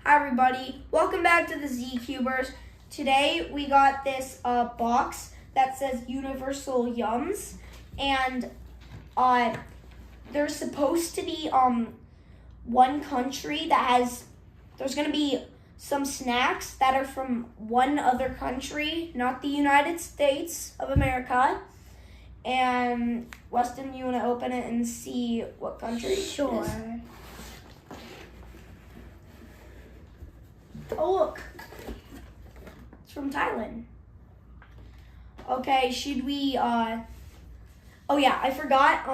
Hi everybody, welcome back to the Z Cubers. Today we got this box that says Universal Yums, and there's supposed to be one country that has, there's gonna be some snacks that are from one other country, not the United States of America. And Weston, you wanna open it and see what country? Sure. It is? Oh look, it's from Thailand. Okay, should we, oh yeah, I forgot,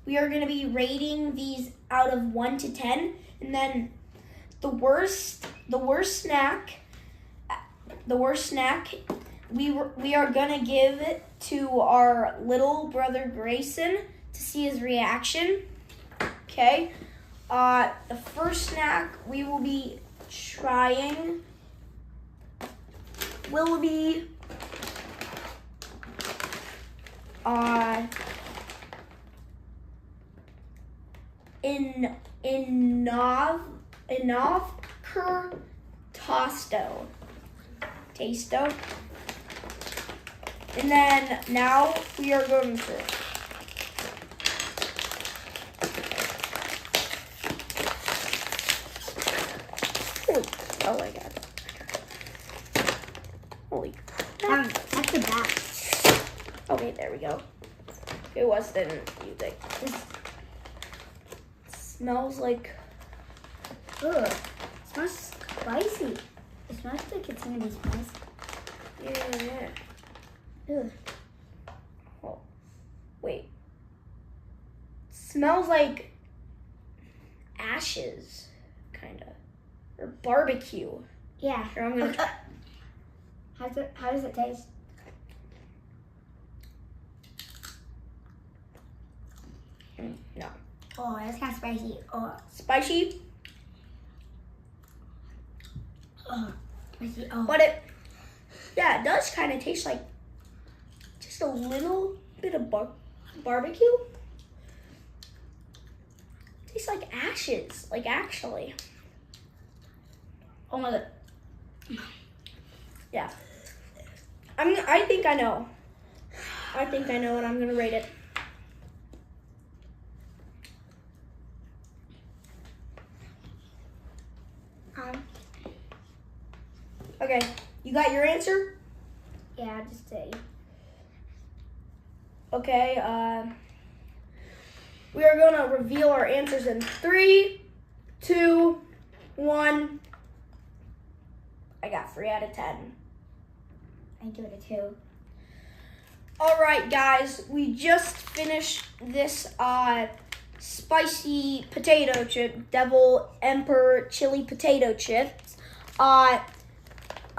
we are gonna be rating these out of 1 to 10, and then the worst snack, we are gonna give it to our little brother Grayson to see his reaction, okay? The first snack we will be trying will be Inovker Tasto. And then now we are going to oh my god. Holy crap. That's the back. Okay, there we go. It was the music. This smells like, Ugh. It smells spicy. It smells like it's gonna be spicy. yeah. Ugh. Oh, wait. Smells like ashes, kinda. Or barbecue. Yeah. Here, I'm gonna How does it taste? no. Oh, that's kind of spicy. Oh, Spicy, spicy. Oh. but it does kind of taste like just a little bit of barbecue. Tastes like ashes, like actually. Oh my god. Yeah. I think I know. I think I know what I'm gonna rate it. Okay, you got your answer? Yeah, just say. Okay, we are gonna reveal our answers in 3, 2, 1. I got 3 out of 10. I do it too. All right, guys, we just finished this spicy potato chip, Devil Emperor chili potato chips.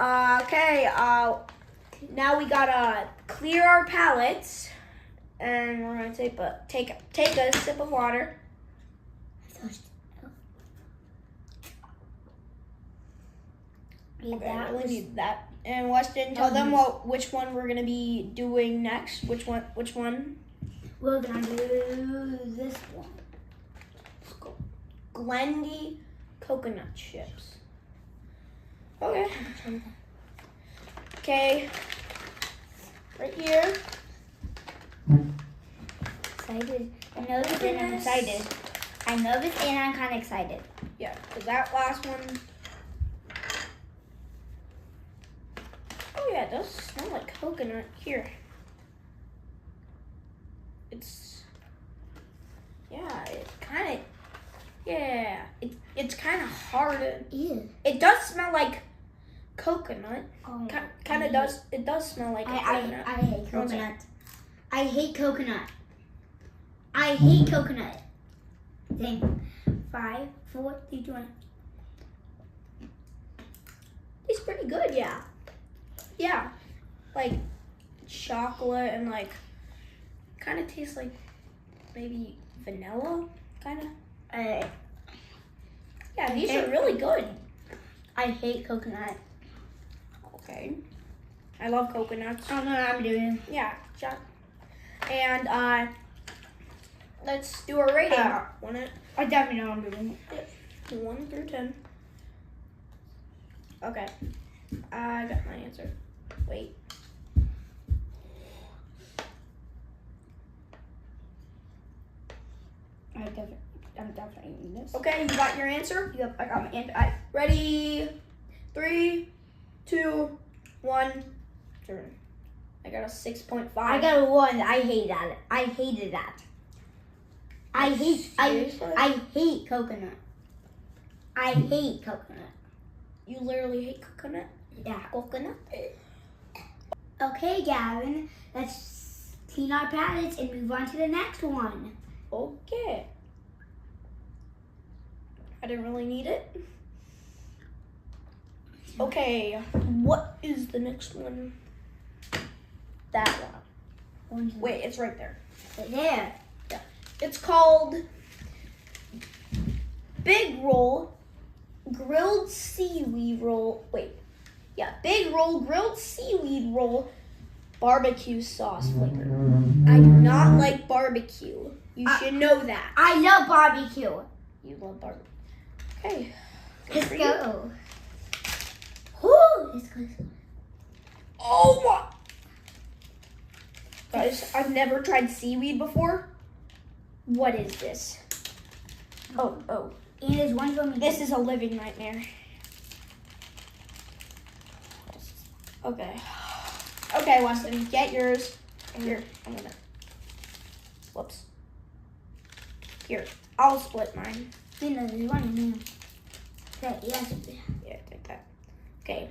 Okay, now we gotta clear our palates, and we're gonna take a sip of water. Okay, I really need that. And Weston, tell them which one we're gonna be doing next. Which one? We're gonna do this one. Glendy coconut chips. Okay. Okay. Right here. Excited. I know this and I'm excited. I know this and I'm kind of excited. Yeah, because that last one. Oh yeah, it does smell like coconut. Here. It's it's kind of hard. Ew. It does smell like coconut. Oh, Kind of does. It does smell like coconut. I hate coconut. I hate coconut. I hate coconut. Dang. 5, 4, 3, 2, 1. It's pretty good, yeah. Yeah, like chocolate and like kind of tastes like maybe vanilla, kind of. Yeah, these are really good. I hate coconut. Okay. I love coconuts. I don't know what I'm doing. Yeah, and let's do a rating. I definitely know what I'm doing. 1 through 10. Okay. I got my answer. Wait. I'm definitely eating this. Okay, you got your answer? Yep, I got my answer. Ready? 3, 2, 1. Turn. I got a 6.5. I got a 1. I hate that. I hated that. I hate coconut. I hate coconut. You literally hate coconut? Yeah, coconut. Okay, Gavin, let's clean our palettes and move on to the next one. Okay. I didn't really need it. Okay, what is the next one? That one. Wait, it's right there. There. It's called Big Roll Grilled Seaweed Roll. Wait. Yeah, Big Roll Grilled Seaweed Roll Barbecue Sauce flavor. I do not like barbecue. You should know that. I love barbecue. You love barbecue. Okay. Let's go. Woo! Let's go. Oh my! Guys, I've never tried seaweed before. What is this? Oh. And there's one for me. This is a living nightmare. Okay. Okay, Weston, get yours. Here, I'm gonna. Whoops. Here, I'll split mine. You know, there's one in there. Okay, yes. Yeah, take that. Okay.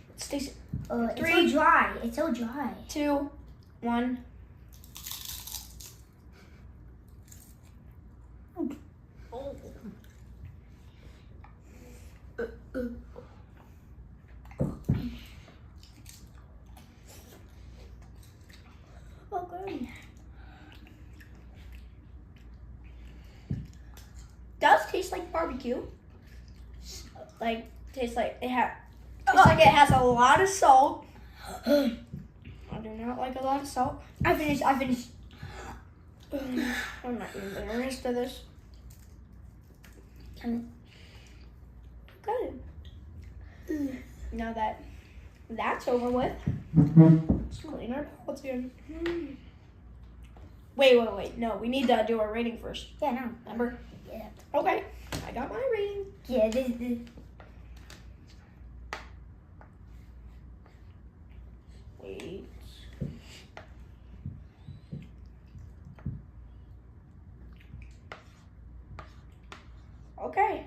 Let's taste it. It's 3, so dry. It's so dry. 2, 1. Okay. Does taste like barbecue. Like tastes like it has a lot of salt. I do not like a lot of salt. I finished. I'm not even the rest of this. Come Good. Now that that's over with, let's clean our pots again. Wait. No, we need to do our rating first. Yeah, no. Remember? Yeah. Okay. I got my rating. Yeah, this. Wait. Okay.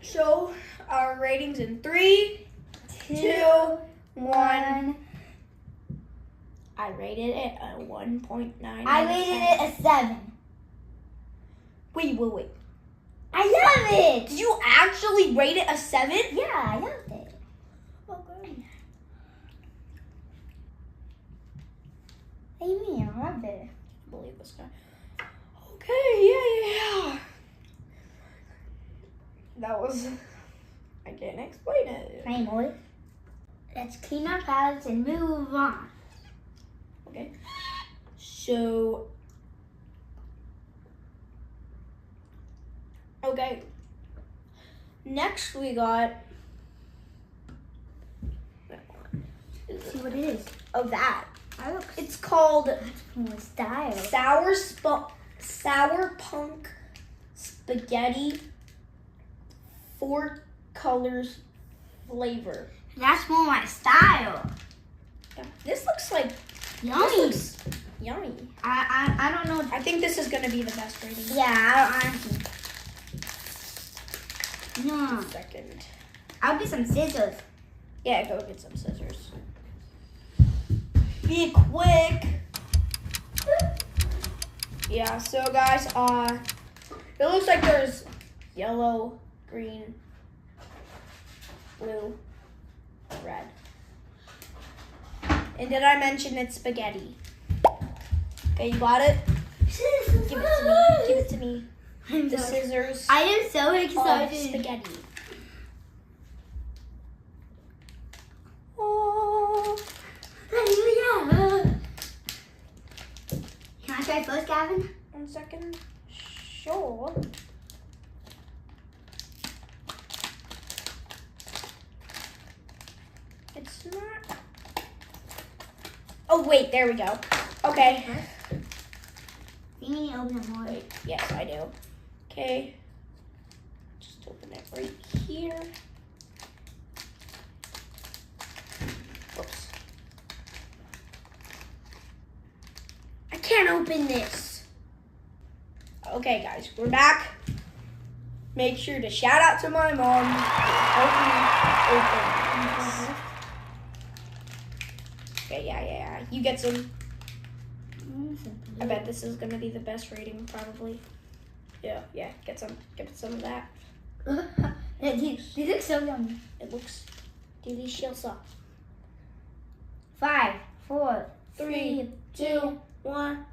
Show our ratings in 3, 2, 1. I rated it a 1.9. I rated it a 7. Wait. I love it. Did you actually rate it a 7? Yeah, I loved it. Okay. What do you mean? I loved it. Believe this guy. Okay, yeah. That was. I can't explain it. Hey, boy. Let's clean our palettes and move on. Okay. So. Okay. Next we got. See what it is. Oh, that. I look. It's called More style. Sour Punk Spaghetti 4 colors flavor. That's more my style. Yeah. This looks like Yummy. This looks yummy. I don't know. I think this is gonna be the best rating. Yeah, I don't. No. Second. I'll get some scissors. Yeah, go get some scissors. Be quick. Yeah, so guys, it looks like there's yellow, green, blue, red. And did I mention it's spaghetti? Okay, you got it? Give it to me. The scissors. I am so Of excited. spaghetti. Oh. Hallelujah. Can I try first, Gavin? 1 second. Sure. snack. Oh, wait, there we go. Okay. You need to open it more. Wait, yes, I do. Okay. Just open it right here. Oops. I can't open this. Okay, guys, we're back. Make sure to shout out to my mom. Help me open this. Okay, yeah. You get some. I bet this is gonna be the best rating, probably. Yeah. Get some of that. These look so yummy. It looks delicious. 5, 4, 3, 2, 1.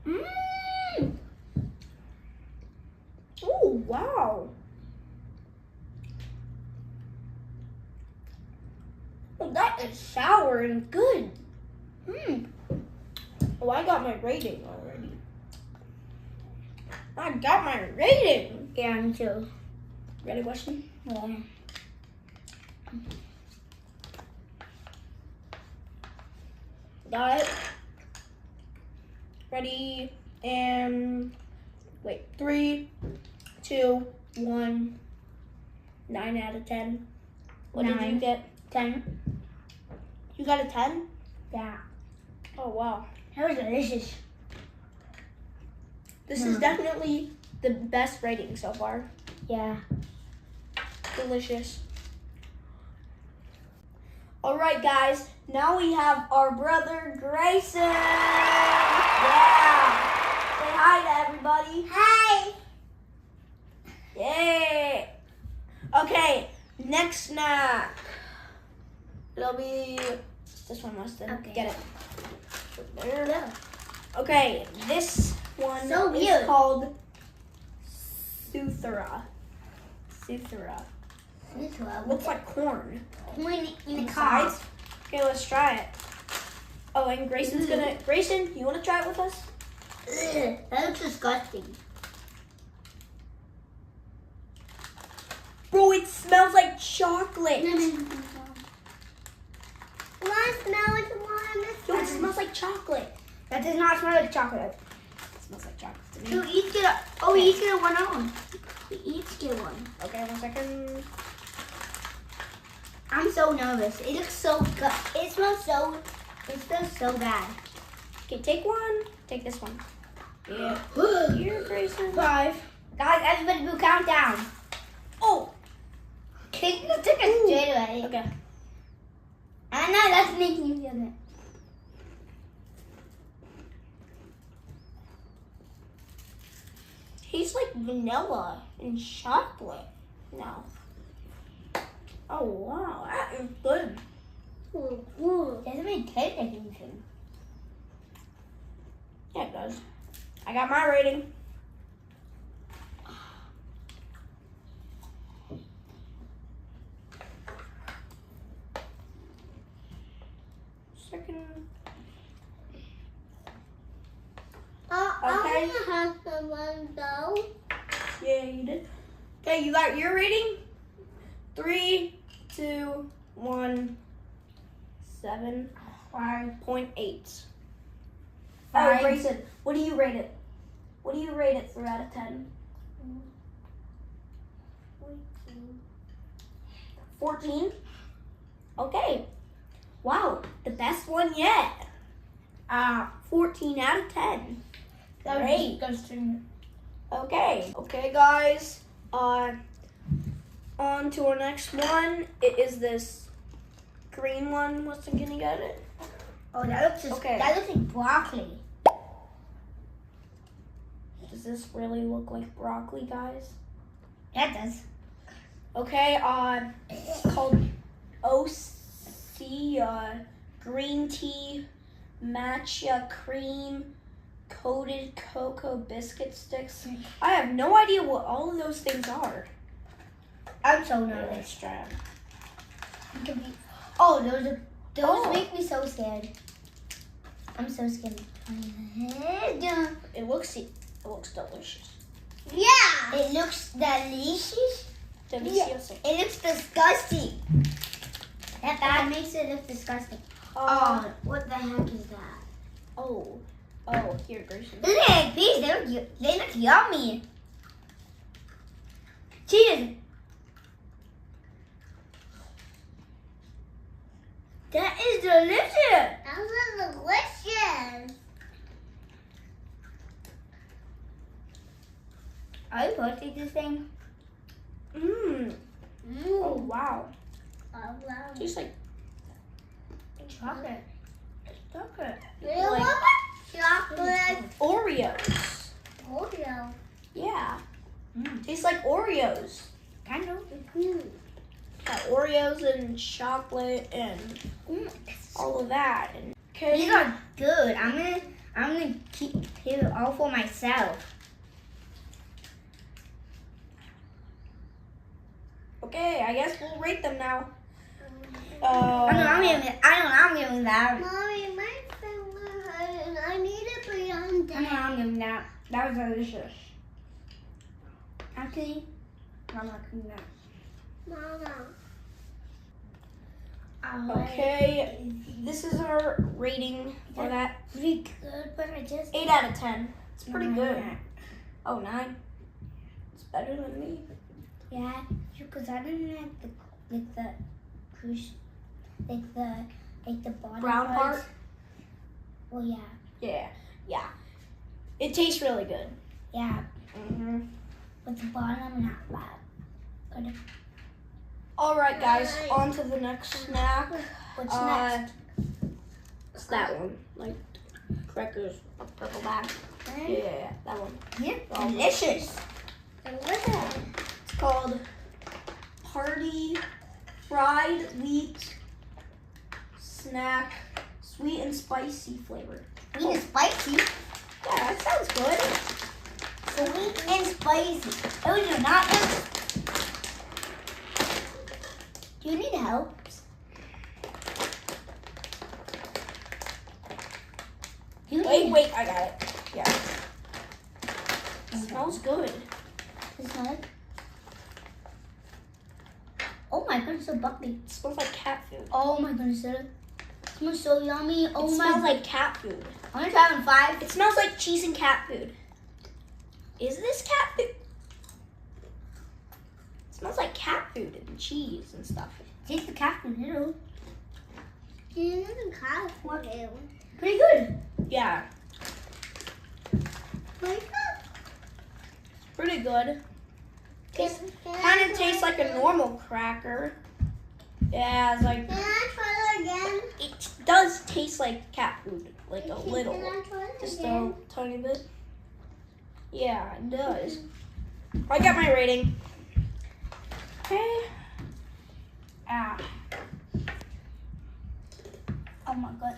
Mmm. Oh wow! Oh, that is sour and good. Oh, I got my rating already. I got my rating. Yeah, me too. Ready, Weston? Yeah. Got it. Ready, and wait. 3, 2, 1. 9 out of 10. What did you 9. get? 10. You got a 10? Yeah. Oh wow. That was delicious. This is definitely the best rating so far. Yeah. Delicious. All right, guys. Now we have our brother Grayson. Yeah. Say hi to everybody. Hi. Yay. Okay. Next snack. It'll be this one, Weston. Okay. Get it. There. Yeah. Okay. This one So is weird. called Suthera. Suthera. This one. Looks like corn. Corn in the Sides? car. Okay, let's try it. Oh, and Grayson's gonna. Grayson, you wanna try it with us? Ugh, that looks disgusting. Bro, it smells like chocolate. What smell is the one? Yo, it smells like chocolate. That does not smell like chocolate. It smells like chocolate to me. So we each get a. Oh, we each get one on. We each get one. Okay, 1 second. I'm so nervous. It looks so good. It smells so bad. Okay, take one. Take this one. Yeah. Here, Grayson. 5. Guys, everybody do countdown. Oh. Take it straight away. Okay. I know that's making you feel it. Tastes like vanilla and chocolate. No. Oh wow, that is good. Ooh. Doesn't really taste like anything. Yeah, it does. I got my rating. Second. Okay. I'm gonna have someone go. Yeah, you did. Okay, you got your rating? 3, 2, 1, 7, 5.8. Oh, Five. Grayson, what do you rate it? What do you rate it 3 out of 10? 14? Okay. Wow, the best one yet. 14 out of 10. That was Great. disgusting. Okay. Okay, guys. On to our next one. It is this green one. What's it gonna get it? Oh, that looks Okay. that looks like broccoli. Does this really look like broccoli, guys? That does. Okay, it's called OC, green tea, matcha cream, coated cocoa biscuit sticks. I have no idea what all of those things are. I'm so Let's nervous. try 'em. Oh, those Oh. make me so scared. I'm so scared. It looks delicious. Yeah. It looks delicious. Delicioso. It looks disgusting. That makes it look disgusting. Oh, what the heck is that? Oh, here, Grayson. Look at these. They look yummy. Cheese. That is delicious. Those are delicious. Are you posting this thing? Mmm. Oh, wow. Oh, wow. Tastes like Chocolate. chocolate. Really? Like Chocolate. Oreos. Oreo. Yeah. Tastes like Oreos. Kind of. Got Oreos and chocolate and all of that. And These are good. I'm gonna keep it all for myself. okay, I guess we'll rate them now. I'm giving that. Mommy, my finger hurting. I need to be on I'm giving that. That was delicious. Actually, I'm not giving that. Mama. Okay, this is our rating for that. Pretty good, but I just 8 out of 10. It's pretty good. Yeah. Oh, 9. It's better than me. Yeah, because I didn't like the cruise, like the bottom Brown parts. part? Well, yeah, Yeah. It tastes really good. yeah, Mm-hmm. but the bottom not bad. Good. All right, guys, on to the next snack. What's next? It's that one, like crackers, a purple bag. Yeah, that one. Yeah, Oh, delicious. It's called Party Fried Wheat Snack, sweet and spicy flavor. Sweet and spicy. Yeah, that sounds good. Sweet and spicy. Oh, do not look. Do you need help? Do you need Wait, I got it. Yeah. It smells good. This one? Oh my goodness, so bubbly. It smells like cat food. Oh my goodness, it smells so yummy. Oh It my smells like cat food. I'm gonna try it in 5. It smells like cheese and cat food. Is this cat food? It smells like cat food and cheese and stuff. Taste the cat food, little. You need a car for you. Pretty good. Yeah, Wake up. pretty good. Can Kind of tastes like a normal cracker. Yeah, it's like Can I try it again? it does taste like cat food, like a Can little, I try it just again? a tiny bit. Yeah, it does. I got my rating. Okay. Ah. Oh my god.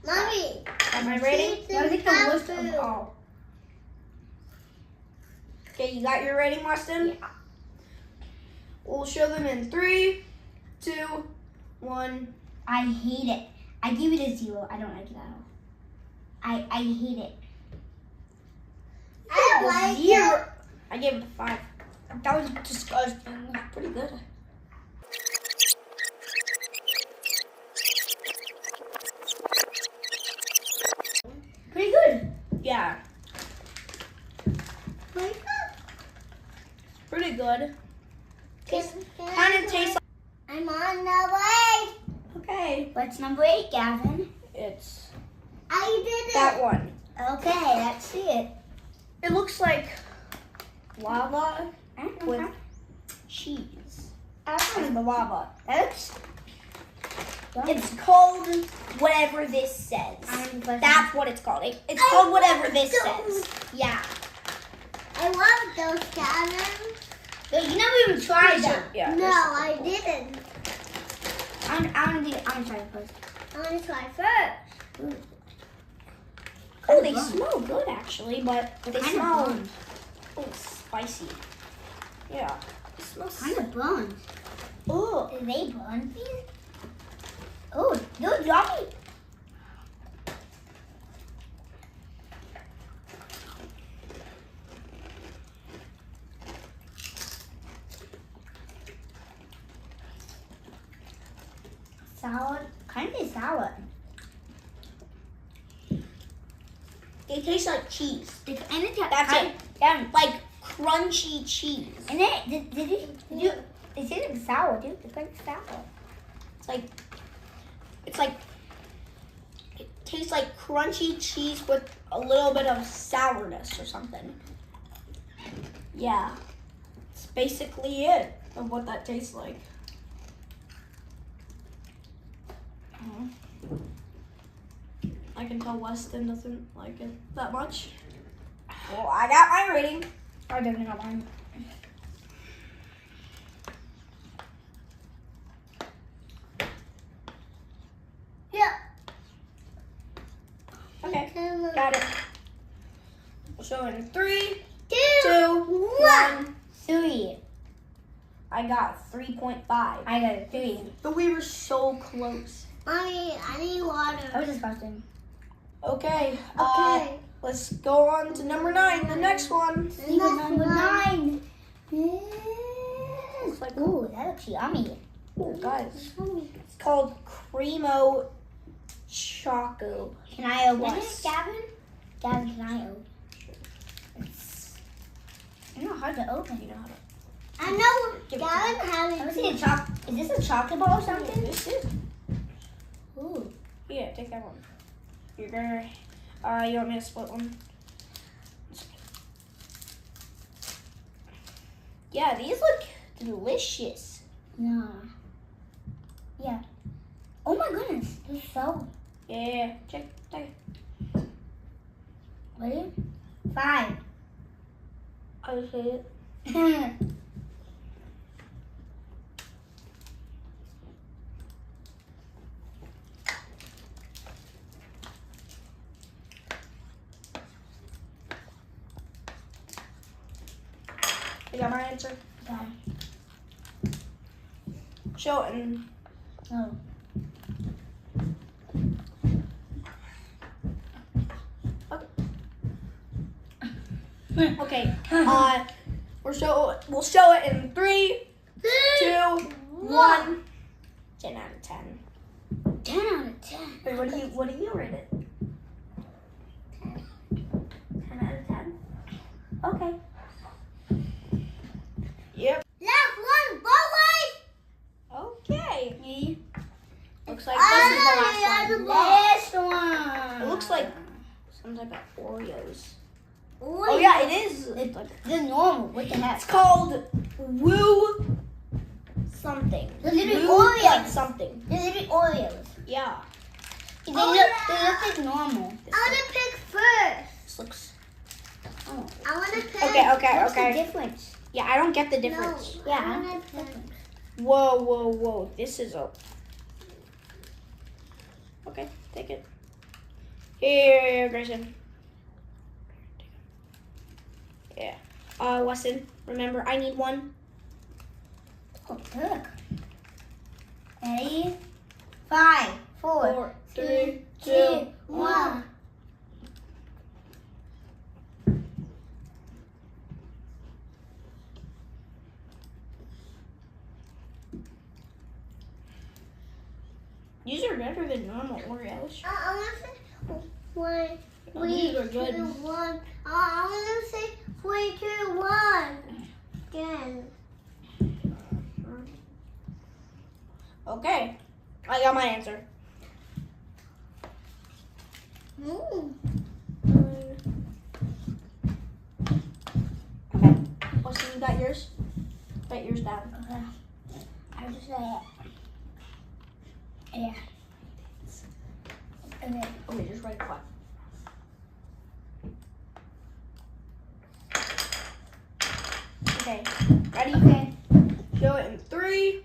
Mommy. Got my rating. cheese I and think the cat worst of food. all. Okay, you got your rating, Weston? Yeah. We'll show them in 3, 2, 1. I hate it. I give it a 0. I don't like it at all. I hate it. I like it. 0. I gave it a 5. That was disgusting. Pretty good. Pretty good. Yeah, Wake up. pretty good. Can Kind I of tastes like. I'm on the way. Okay, What's number 8, Gavin? it's I did it. that one. Okay, let's see it. It looks like lava With with cheese. And the lava. That's It's called whatever this says. That's what it's called. It's called whatever this says. Yeah. I love those cannons. You never even tried them. Yeah. No, I didn't. I'm gonna try it first. I want to try first. Oh, they smell good actually, but they Kind of smell burnt. spicy. Yeah. It smells. Kind of burnt. Ugh. Did they burn these? Oh, they're yummy. sour. Kind of sour. They taste like cheese. And it's That's it. Yeah. Like crunchy cheese. And it it tastes sour, dude. It's like sour. It's like it tastes like crunchy cheese with a little bit of sourness or something. Yeah. It's basically it of what that tastes like. I can tell Weston doesn't like it that much. Well, I got my rating. I don't know mine. Yeah. Okay, got it. So in 3, 2, 2, 1. 1. 3. I got 3.5. I got a 3. But we were so close. Mommy, I need That water. was disgusting. Okay. Okay. Let's go on to number 9, the next one. Number 9. Looks like Ooh, that looks yummy. oh, guys. It's called Cremo Choco. Can I open Yes. it, Gavin? Gavin, can I open it? It's not hard to open. You know how to. I know Give it to Gavin Let has me see a Is this a chocolate ball or something? This is. Ooh. Yeah, take that one. You're gonna. You want me to split one? Yeah, these look delicious. No. Yeah. Oh my goodness. This is so. Yeah, check. Ready? 5. I just hate it. I got my answer. Okay. Show it and Oh. okay. We'll show it in 3, 2, 1. 10 out of 10. 10 out of 10. Wait, what do you rate it? 10 out of 10. Okay. Yep. last one, boys. Okay. Looks like this is the last one. Last one. It looks like some type of Oreos. Oh Oh yeah, it is. It's the normal. What the heck? It's called Woo something. The little Woo Oreos. like something. The little Oreos. Yeah. They Oh, look yeah. like normal. This, I want to pick first. this looks. Oh. I want to pick. Okay. What's the Okay. difference? Yeah, I don't get the difference. No, Yeah, I I want don't to get pick. Whoa. This is a. Okay, take it. Here, Grayson. Yeah. Weston, remember, I need one. Oh, look. Ready? 5, 4, 4, 3, 2, 1. These are better than normal Oreos. I want to say one. Oh, these are good. 2, 1. I want to say 3, 2, 1. Again. Okay, I got my answer. Mm. Okay, Weston, you got yours? Write yours down. Okay. I just say it. Yeah. Okay. Okay, just write what? Okay, ready? Okay. Show it in 3,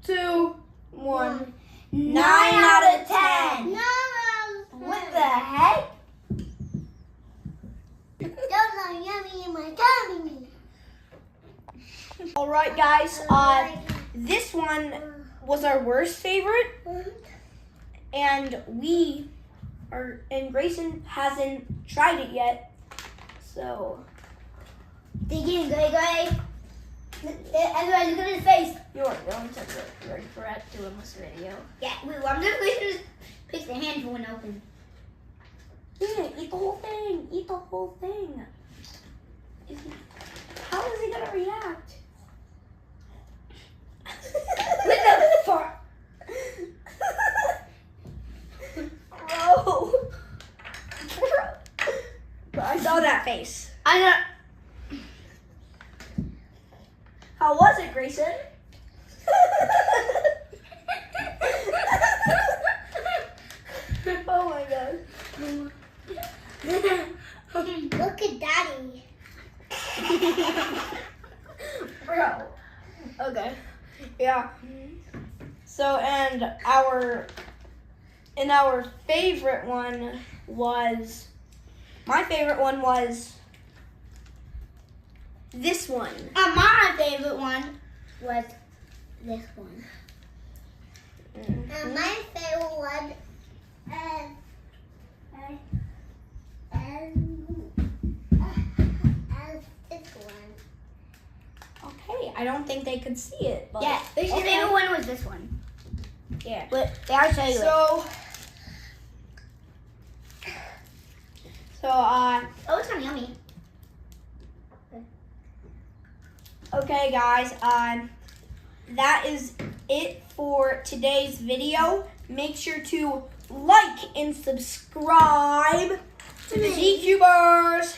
2, 1. 9 out of 10. No. What the heck? Those are yummy in my tummy. All right, guys. This one was our worst favorite, and Grayson hasn't tried it yet. So Dig in, Gray. Everybody look at his face. You are going to regret doing this video. Yeah, I'm just going to pick the handful and open. Yeah, eat the whole thing. Eat the whole thing. How is he gonna react? With the fart. Bro, I saw that face. I know. How was it, Grayson? Oh my god. Look at Daddy. Bro. Okay. Yeah. So, and our favorite one was, my favorite one was this one. My favorite one was this one. And my favorite one is this one. Okay, I don't think they could see it, but Yeah, his okay. favorite one was this one. Yeah. But I'll show you it. So, Oh, it's kind of yummy. okay, guys, that is it for today's video. Make sure to like and subscribe to the ZQbers.